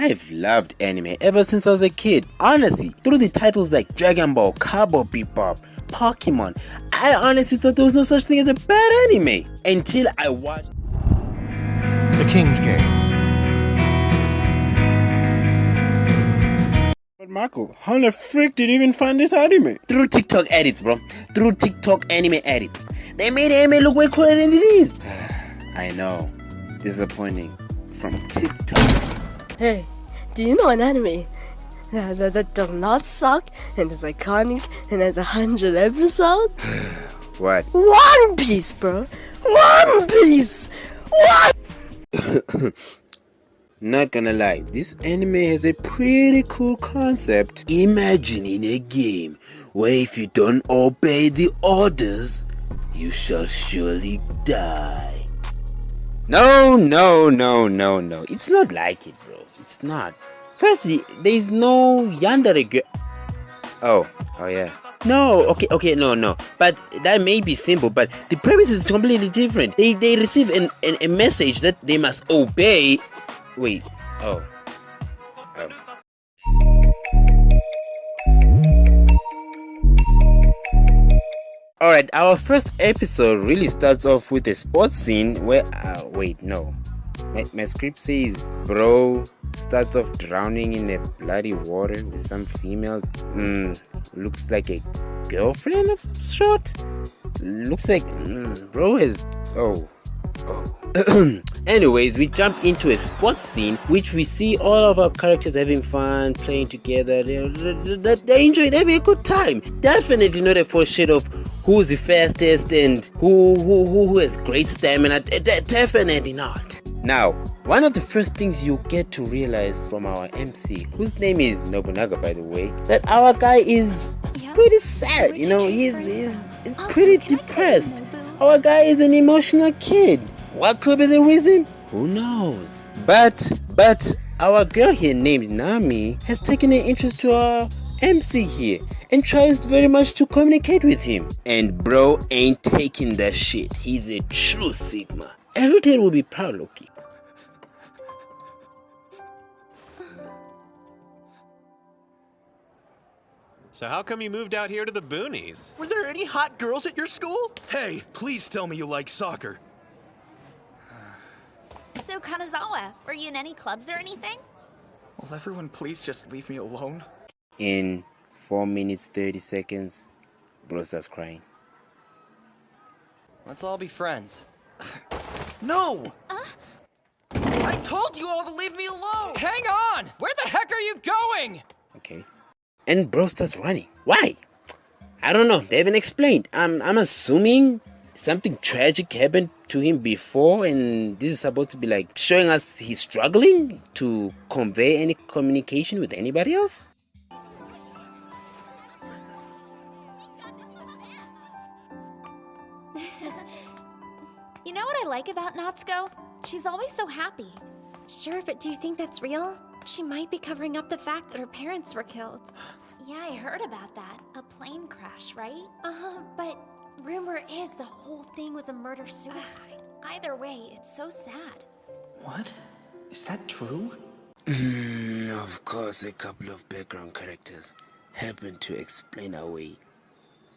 I've loved anime ever since I was a kid. Honestly, through the titles like Dragon Ball, Cowboy Bebop, Pokemon, I honestly thought there was no such thing as a bad anime until I watched The King's Game. But Michael, how the frick did you even find this anime? through TikTok edits, bro. Through TikTok anime edits. They made anime look way cooler than it is. I know. Disappointing. From TikTok. Hey, do you know an anime that does not suck and is iconic and has 100 episodes? What? One Piece, bro. One Piece. What? Not gonna lie, this anime has a pretty cool concept. Imagine in a game where if you don't obey the orders, you shall surely die. No. It's not like it, bro. It's not. Firstly, there's no yandere girl. Oh yeah. No, okay, no. But that may be simple, but the premise is completely different. They receive a message that they must obey. Wait, oh. Alright, our first episode really starts off with a sports scene where, wait, no. My script says, bro starts off drowning in a bloody water with some female, looks like a girlfriend of some sort. Looks like, bro is, oh. Anyways, we jump into a sports scene which we see all of our characters having fun, playing together. They enjoyed having a good time. Definitely not a foreshadow of who's the fastest and who has great stamina. Definitely not. Now, one of the first things you get to realize from our MC, whose name is Nobunaga by the way, that our guy is pretty sad. You know, he's pretty depressed. Our guy is an emotional kid. What could be the reason? Who knows? But our girl here named Nami has taken an interest to our MC here and tries very much to communicate with him. And bro ain't taking that shit. He's a true Sigma. Everything will be proud, Loki. So how come you moved out here to the boonies? Were there any hot girls at your school? Hey, please tell me you like soccer. So, Kanazawa, were you in any clubs or anything? Will everyone please just leave me alone? In 4 minutes 30 seconds, bro starts crying. Let's all be friends. No! I told you all to leave me alone! Hang on! Where the heck are you going? Okay. And bro starts running. Why? I don't know. They haven't explained. I'm assuming something tragic happened to him before, and this is supposed to be like showing us he's struggling to convey any communication with anybody else. You know what I like about Natsuko? She's always so happy. Sure, but do you think that's real? She might be covering up the fact that her parents were killed. Yeah, I heard about that. A plane crash, right? But rumor is the whole thing was a murder-suicide. Either way, it's so sad. What? Is that true? Of course, a couple of background characters happen to explain away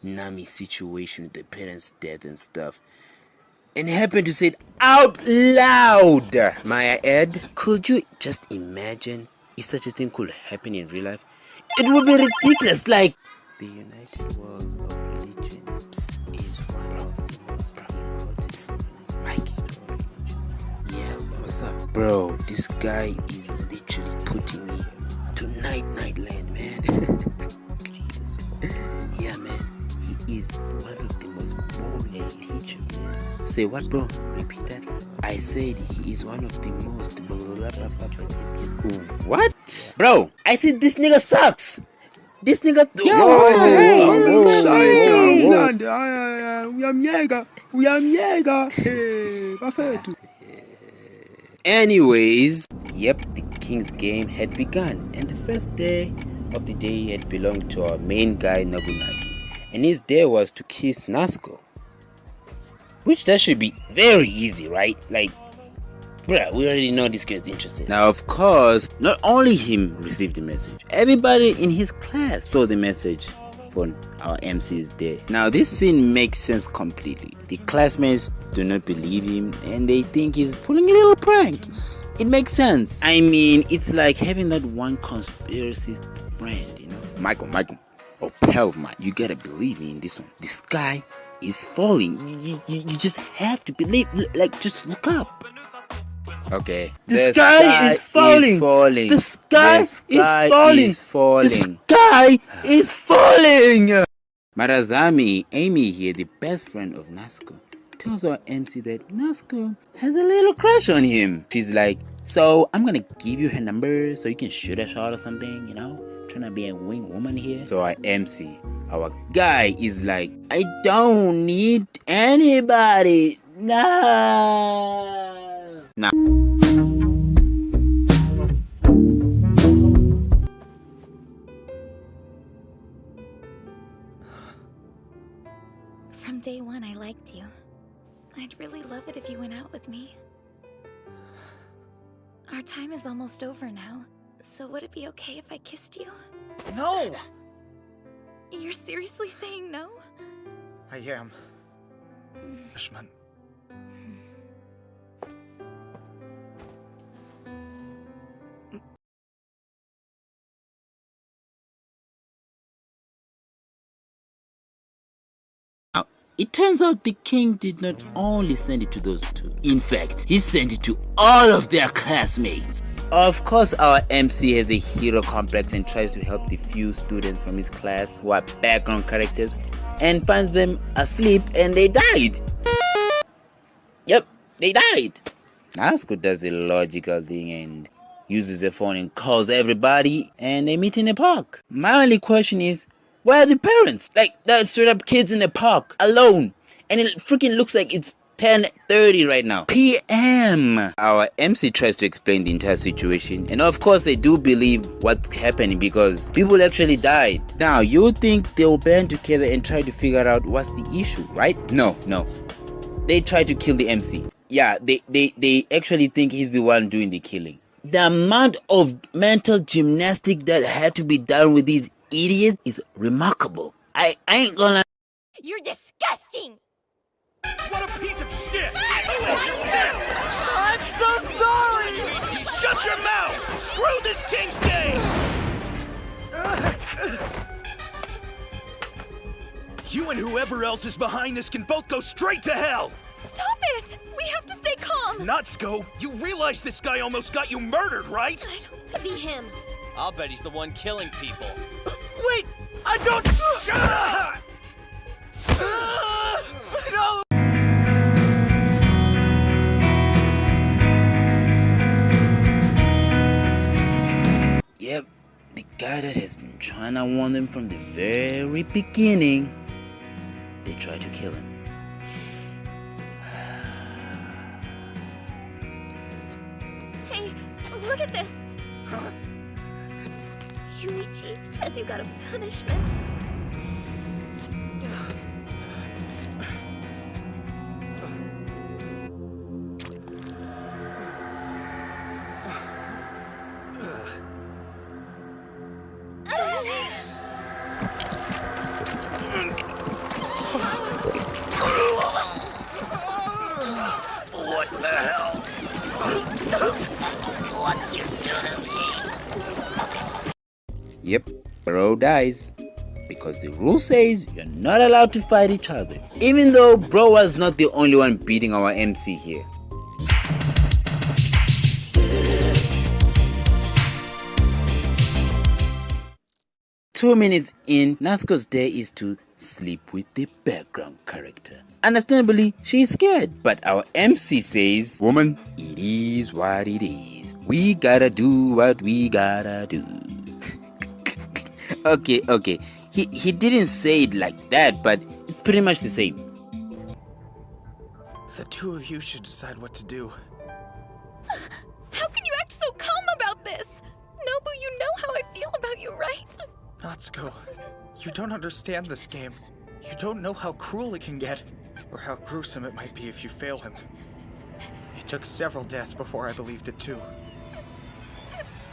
Nami's situation with the parents' death and stuff. And happen to say it out loud. Maya Ed, could you just imagine if such a thing could happen in real life? It would be ridiculous. Like, the United World of Religions is one of the most prominent. Mikey, yeah, what's up, bro? This guy is literally putting me to nightland, man. Yeah, man, he is one of the most boringest teachers, man. Say what, bro? Repeat that. I said he is one of the most. What? Bro, I said this nigga sucks. This nigga. Anyways, yep, the King's Game had begun, and the first day of the day had belonged to our main guy Nobunagi, and his day was to kiss Natsuko. Which that should be very easy, right? Like, Bruh, we already know this guy's interested. Now, of course, not only him received the message, everybody in his class saw the message for our MC's day. Now, this scene makes sense completely. The classmates do not believe him and they think he's pulling a little prank. It makes sense. I mean, it's like having that one conspiracist friend, you know? Michael, oh hell man, you gotta believe me in this one. The sky is falling. You just have to believe, like, just look up. Okay. The sky is falling. The sky is falling. The sky is falling. Marazami, Amy here, the best friend of Natsuko, tells our MC that Natsuko has a little crush on him. She's like, so I'm gonna give you her number so you can shoot a shot or something, you know? Trying to be a wing woman here. So our MC, our guy, is like, I don't need anybody. Nah. From day one, I liked you. I'd really love it if you went out with me. Our time is almost over now, so would it be okay if I kissed you? No! You're seriously saying no? I am. Punishment. It turns out the king did not only send it to those two. In fact, he sent it to all of their classmates. Of course, our MC has a hero complex and tries to help the few students from his class who are background characters and finds them asleep and they died. Yep, they died. Natsuko does the logical thing and uses a phone and calls everybody and they meet in a park. My only question is, where are the parents? Like, they're straight up kids in the park, alone. And it freaking looks like it's 10:30 right now. PM. Our MC tries to explain the entire situation. And of course, they do believe what's happening because people actually died. Now, you would think they'll band together and try to figure out what's the issue, right? No. They try to kill the MC. Yeah, they actually think he's the one doing the killing. The amount of mental gymnastics that had to be done with these idiot is remarkable. I ain't gonna. You're disgusting! What a piece of shit! I'm so sorry! Shut your mouth! Screw this king's game! You and whoever else is behind this can both go straight to hell! Stop it! We have to stay calm! Natsuko, you realize this guy almost got you murdered, right? I don't could be him. I'll bet he's the one killing people. Wait! I don't... Shut up! No! Yep, the guy that has been trying to warn them from the very beginning, they tried to kill him. Hey, look at this! Yuichi says you got a punishment. What the hell? What you do to me? Yep, bro dies. Because the rule says you're not allowed to fight each other. Even though bro was not the only one beating our MC here. Two minutes in, Natsuko's day is to sleep with the background character. Understandably, she's scared, but our MC says, woman, it is what it is. We gotta do what we gotta do. Okay. He didn't say it like that, but it's pretty much the same. The two of you should decide what to do. How can you act so calm about this? Nobu, you know how I feel about you, right? Natsuko, you don't understand this game. You don't know how cruel it can get, or how gruesome it might be if you fail him. It took several deaths before I believed it too.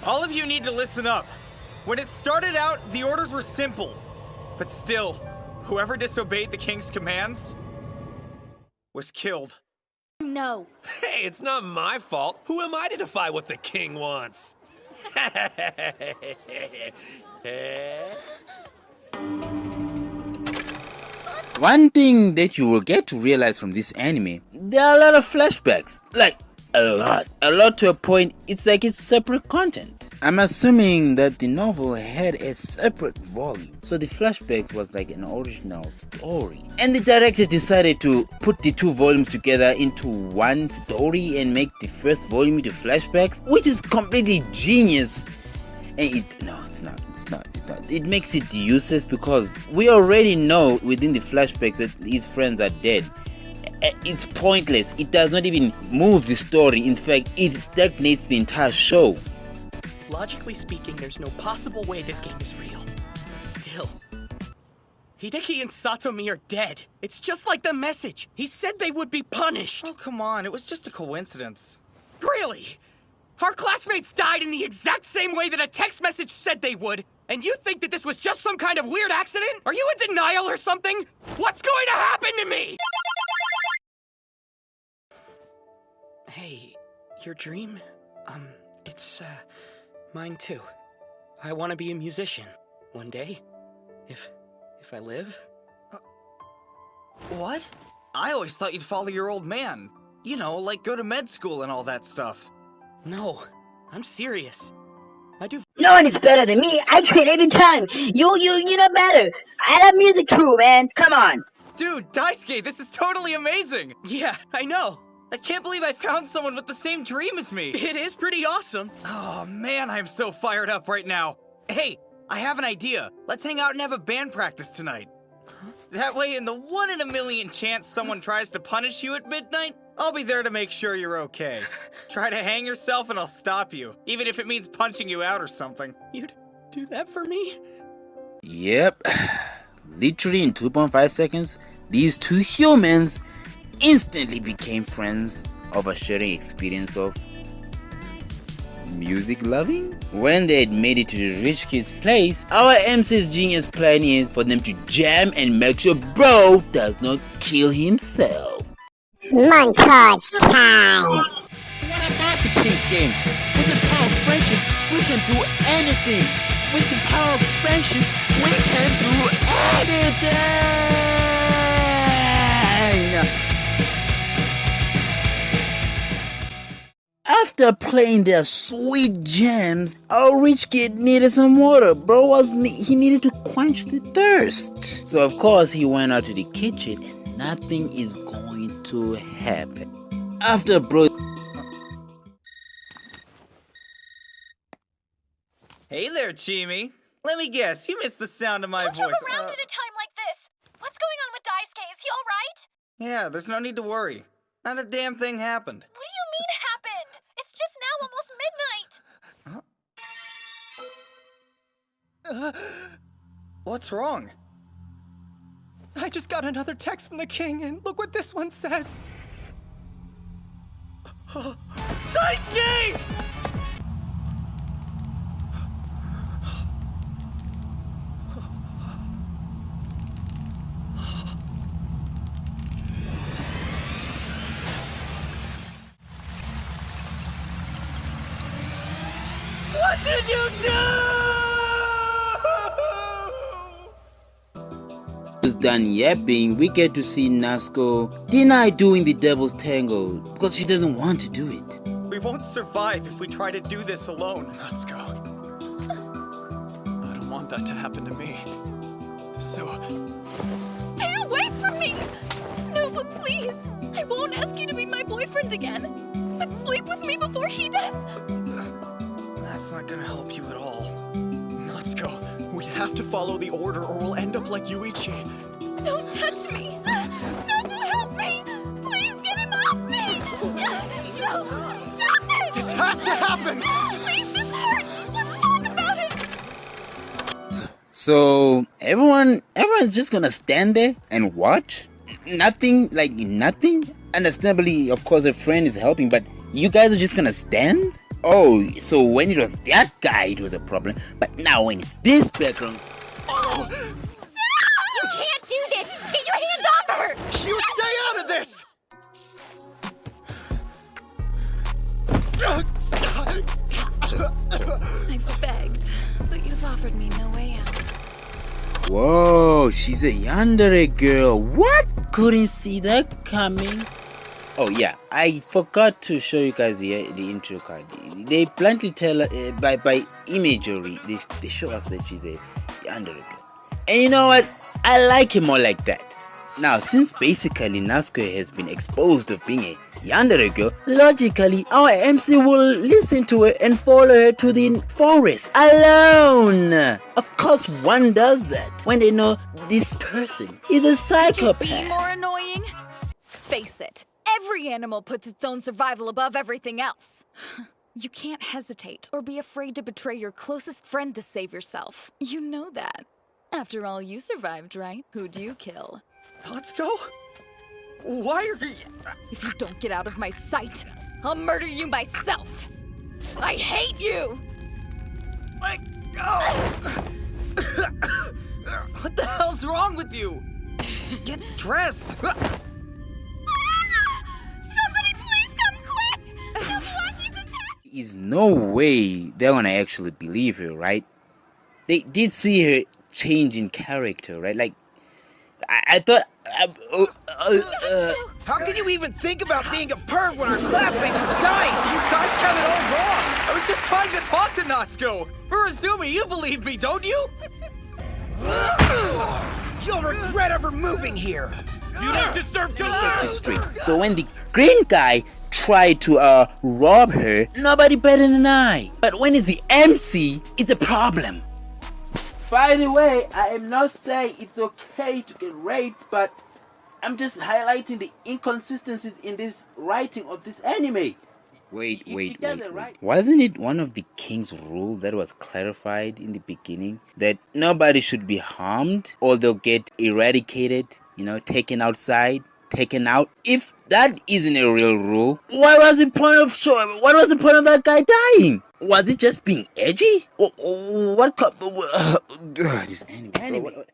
All of you need to listen up. When it started out, the orders were simple. But still, whoever disobeyed the king's commands was killed. No. Hey, it's not my fault. Who am I to defy what the king wants? One thing that you will get to realize from this anime, there are a lot of flashbacks. Like, a lot to a point, it's like it's separate content. I'm assuming that the novel had a separate volume, so the flashback was like an original story. And the director decided to put the two volumes together into one story and make the first volume into flashbacks, which is completely genius. And it's not. It makes it useless because we already know within the flashbacks that his friends are dead. It's pointless. It does not even move the story. In fact, it stagnates the entire show. Logically speaking, there's no possible way this game is real. But still, Hideki and Satomi are dead. It's just like the message. He said they would be punished. Oh, come on. It was just a coincidence. Really? Our classmates died in the exact same way that a text message said they would, and you think that this was just some kind of weird accident? Are you in denial or something? What's going to happen to me? Hey, your dream? It's, mine too. I want to be a musician. One day. If I live. What? I always thought you'd follow your old man. You know, like go to med school and all that stuff. No, I'm serious. I do. No one is better than me. I train every time. You're not better. I love music too, man. Come on. Dude, Daisuke, this is totally amazing. Yeah, I know. I can't believe I found someone with the same dream as me. It is pretty awesome. Oh man, I'm so fired up right now. Hey, I have an idea. Let's hang out and have a band practice tonight. That way, in the 1 in a million chance someone tries to punish you at midnight, I'll be there to make sure you're okay. Try to hang yourself and I'll stop you, even if it means punching you out or something. You'd do that for me? Yep. Literally in 2.5 seconds, these two humans instantly became friends over sharing experience of music loving. When they had made it to the rich kid's place, our MC's genius plan is for them to jam and make sure bro does not kill himself. Montage time. What about the king's game? With the power of friendship, we can do anything. With the power of friendship, we can do anything. After playing their sweet jams, our rich kid needed some water. He needed to quench the thirst. So of course he went out to the kitchen and nothing is going to happen. After bro... Hey there, Chimi. Let me guess, you missed the sound of my voice. Don't joke around at a time like this. What's going on with Daisuke? Is he alright? Yeah, there's no need to worry. Not a damn thing happened. What do you mean happened? It's just now almost midnight. What's wrong? I just got another text from the king, and look what this one says. Daisuke! What did you do? Is done yapping, we get to see Natsuko deny doing the devil's tango because she doesn't want to do it. We won't survive if we try to do this alone. Natsuko. I don't want that to happen to me. So... Stay away from me! Nova, please! I won't ask you to be my boyfriend again. But sleep with me before he does. That's not gonna help you at all. Natsuko, we have to follow the order or we'll end up like Yuichi. Don't touch me! Nobu, help me! Please get him off me! No! Stop it! This has to happen! Please, this hurts! Let's talk about it! So everyone's just gonna stand there and watch? nothing, like nothing. Understandably, of course, a friend is helping, but you guys are just gonna stand? Oh, so when it was that guy, it was a problem, but now when it's this background. Oh. You can't do this! Get your hands off her! You stay out of this! I've begged, but you've offered me no way out. Whoa, she's a yandere girl. What? Couldn't see that coming. Oh yeah, I forgot to show you guys the intro card. They bluntly tell by imagery, they show us that she's a yandere girl. And you know what? I like it more like that. Now, since basically Natsuko has been exposed of being a yandere girl, logically our MC will listen to her and follow her to the forest alone. Of course, one does that when they know this person is a psychopath. Be more annoying? Face it, every animal puts its own survival above everything else. You can't hesitate or be afraid to betray your closest friend to save yourself. You know that. After all, you survived, right? Who'd you kill? Let's go. Why are you... If you don't get out of my sight, I'll murder you myself. I hate you! Let go! What the hell's wrong with you? Get dressed. Somebody please come quick! Milwaukee's attack! There's no way they're gonna actually believe her, right? They did see her change in character, right? Like, I thought... How can you even think about being a perv when our classmates are dying? You guys have it all wrong. I was just trying to talk to Natsuko. We're assuming you believe me, don't you? You'll regret ever moving here. You don't deserve to live. This straight. So when the green guy tried to rob her, nobody batted an eye. But when it's the MC, it's a problem. By the way, I am not saying it's okay to get raped, but I'm just highlighting the inconsistencies in this writing of this anime. Wait. Wasn't it one of the king's rules that was clarified in the beginning? That nobody should be harmed or they'll get eradicated, taken outside, taken out? If that isn't a real rule, what was the point of that guy dying? Was it just being edgy? What? This anime.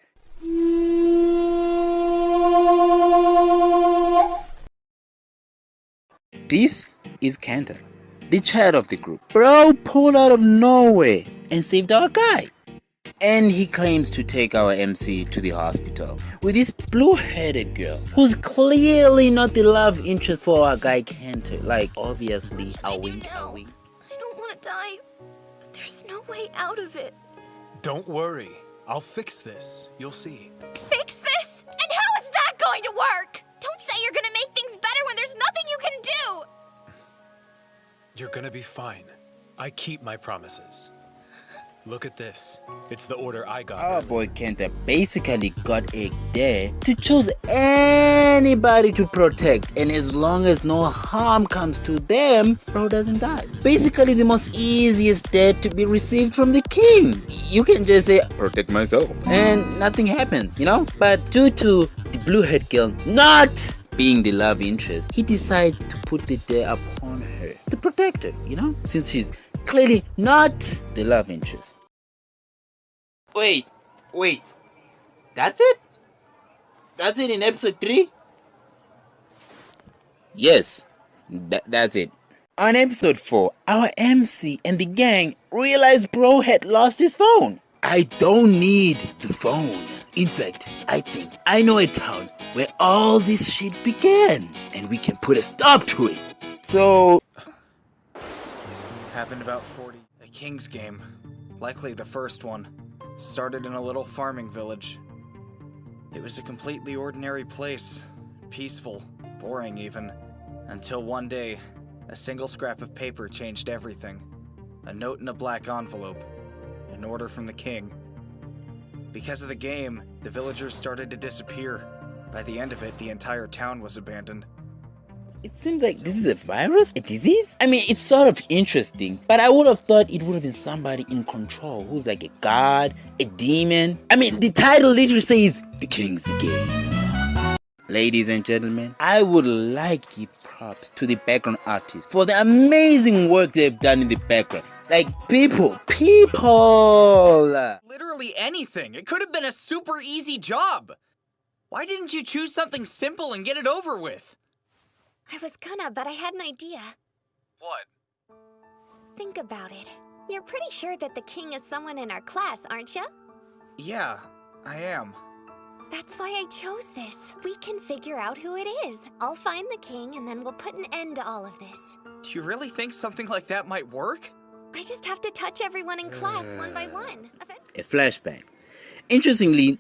This is Kanta, the child of the group. Bro pulled out of nowhere and saved our guy. And he claims to take our MC to the hospital with this blue-headed girl who's clearly not the love interest for our guy Kanta. Like, obviously, a wink. I don't want to die, but there's no way out of it. Don't worry. I'll fix this. You'll see. Fix this? And how is that going to work? Don't say you're gonna make things better when there's nothing you can do! You're gonna be fine. I keep my promises. Look at this. It's the order I got. Our boy Kenta basically got a dare to choose anybody to protect, and as long as no harm comes to them, bro doesn't die. Basically the most easiest dare to be received from the king. You can just say, protect myself, and nothing happens, But due to the blue-haired girl not being the love interest, he decides to put the dare upon her to protect her, since she's clearly not the love interest. Wait. That's it? That's it in episode 3? Yes, that's it. On episode 4, our MC and the gang realized bro had lost his phone. I don't need the phone. In fact, I think I know a town where all this shit began, and we can put a stop to it. So... Happened about 40. A King's game, likely the first one, started in a little farming village. It was a completely ordinary place, peaceful, boring even, until one day, a single scrap of paper changed everything. A note in a black envelope, an order from the king. Because of the game, the villagers started to disappear. By the end of it, the entire town was abandoned. It seems like this is a virus? A disease? I mean, it's sort of interesting, but I would have thought it would have been somebody in control who's like a god, a demon. I mean, the title literally says, The King's Game. Ladies and gentlemen, I would like to give props to the background artists for the amazing work they've done in the background. Like, people! Literally anything. It could have been a super easy job. Why didn't you choose something simple and get it over with? I was gonna, but I had an idea. What? Think about it. You're pretty sure that the king is someone in our class, aren't you? Yeah, I am. That's why I chose this. We can figure out who it is. I'll find the king and then we'll put an end to all of this. Do you really think something like that might work? I just have to touch everyone in class one by one. A flashback. Interestingly,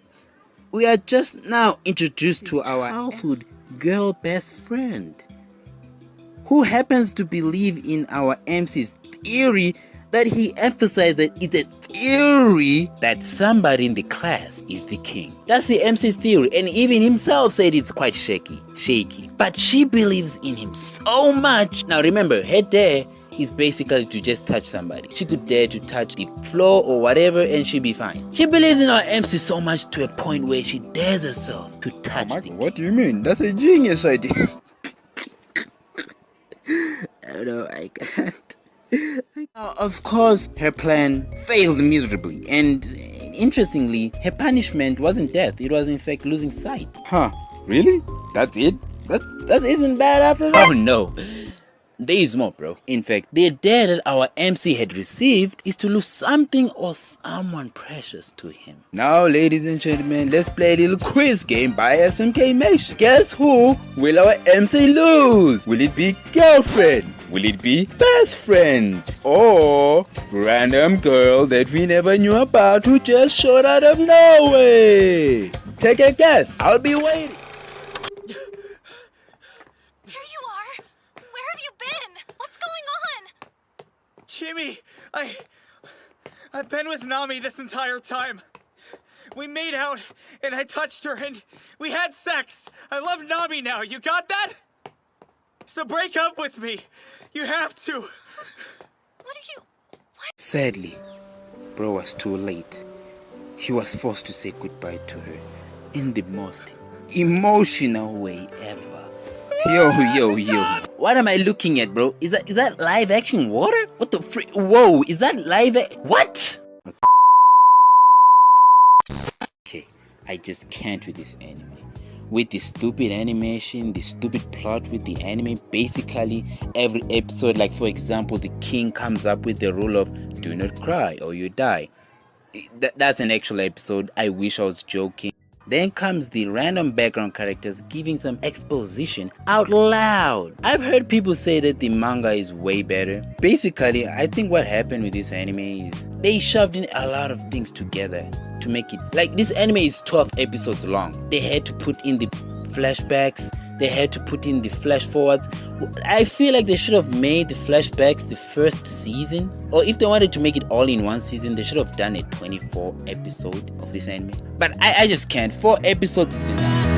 we are just now introduced to our childhood girl best friend, who happens to believe in our MC's theory that he emphasized that it's a theory that somebody in the class is the king. That's the MC's theory, and even himself said it's quite shaky. But she believes in him so much. Now remember, her dare is basically to just touch somebody. She could dare to touch the floor or whatever and she'd be fine. She believes in our MC so much to a point where she dares herself to touch the king. What do you mean? That's a genius idea. No, I can't. Of course, her plan failed miserably, and interestingly, her punishment wasn't death, it was in fact losing sight. Huh, really? That's it? That isn't bad after all. Oh no, there is more, bro. In fact, the dare that our MC had received is to lose something or someone precious to him. Now, ladies and gentlemen, let's play a little quiz game by SMK Nation. Guess who will our MC lose? Will it be girlfriend? Will it be best friend? Or random girl that we never knew about who just showed out of nowhere? Take a guess. I'll be waiting. There you are! Where have you been? What's going on? Jimmy, I've been with Nami this entire time. We made out, and I touched her, and we had sex. I love Nami now. You got that? So break up with me. You have to. What are you... What? Sadly, bro was too late. He was forced to say goodbye to her in the most emotional way ever. Yo. What am I looking at, bro? Is that live action water? What the frick? Whoa, is that live what? Okay, I just can't with this anime. With the stupid animation, the stupid plot with the anime, basically every episode, like for example, the king comes up with the rule of do not cry or you die. That's an actual episode. I wish I was joking. Then comes the random background characters giving some exposition out loud. I've heard people say that the manga is way better. Basically, I think what happened with this anime is they shoved in a lot of things together to make it, like, this anime is 12 episodes long. They had to put in the flashbacks, they had to put in the flash forwards. I feel like they should have made the flashbacks the first season, or if they wanted to make it all in one season, they should have done a 24 episode of this anime. But I just can't. 4 episodes is enough.